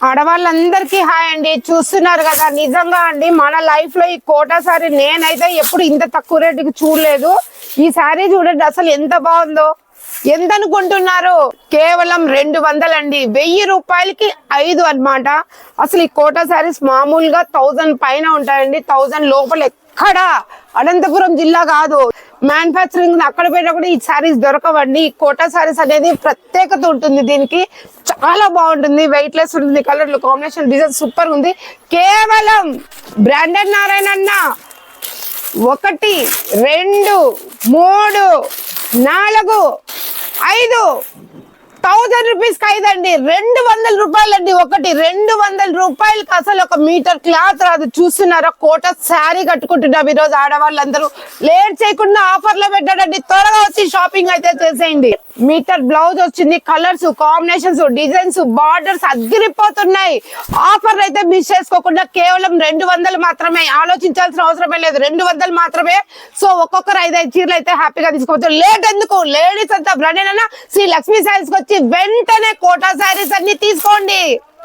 ఆడవాళ్ళందరికీ hi అండి. చూస్తున్నారు కదా, నిజంగా అండి మన లైఫ్ లో ఈ కోటా సారీ నేనైతే ఎప్పుడు ఇంత తక్కువ రేటుకి చూడలేదు. ఈ సారీ చూడండి అసలు ఎంత బాగుందో. ఎంత అనుకుంటున్నారు? కేవలం 200 అండి. 1000 రూపాయలకి 5 అన్నమాట. అసలు ఈ కోటా సారీస్ మామూలుగా 1000 పైన ఉంటాయండి. 1000 లోపల ఎక్కడ అనంతపురం జిల్లా కాదు, మ్యానుఫ్యాక్చరింగ్ అక్కడ పోయినా కూడా ఈ సారీస్ దొరకవండి. ఈ కోటా సారీస్ అనేది ప్రత్యేకత ఉంటుంది. దీనికి చాలా బాగుంటుంది, వెయిట్ లెస్ ఉంటుంది, కలర్లు కాంబినేషన్ డిజైన్ సూపర్ ఉంది. కేవలం బ్రాండెడ్ నారాయణ అన్న 1 2 3 4 5 1000 రూపీస్ కి 5 అండి. 200 రూపాయలు అండి. 200 రూపాయలకి అసలు 1 మీటర్ క్లాత్ రాదు. చూస్తున్నారా, కోట శారీ కట్టుకుంటున్నాం ఈ రోజు ఆడవాళ్ళందరూ. లేట్ చేయకుండా ఆఫర్ లో పెట్టాడండి. త్వరగా వచ్చి షాపింగ్ అయితే చేసేయండి. మీటర్ బ్లౌజ్ వచ్చింది. కలర్స్ కాంబినేషన్స్ డిజైన్స్ బార్డర్స్ అదిరిపోతున్నాయి. ఆఫర్ అయితే మిస్ చేసుకోకుండా కేవలం 200 మాత్రమే. ఆలోచించాల్సిన అవసరమే లేదు, 200 మాత్రమే. సో ఒక్కొక్కరు 5 చీరలు అయితే హ్యాపీగా తీసుకోవచ్చు. లేట్ ఎందుకు, లేడీస్ అంతా బ్రాండెడ్ అన్న శ్రీ లక్ష్మీ శారీస్ వచ్చి వెంటనే కోటా శారీస్ అన్ని తీసుకోండి.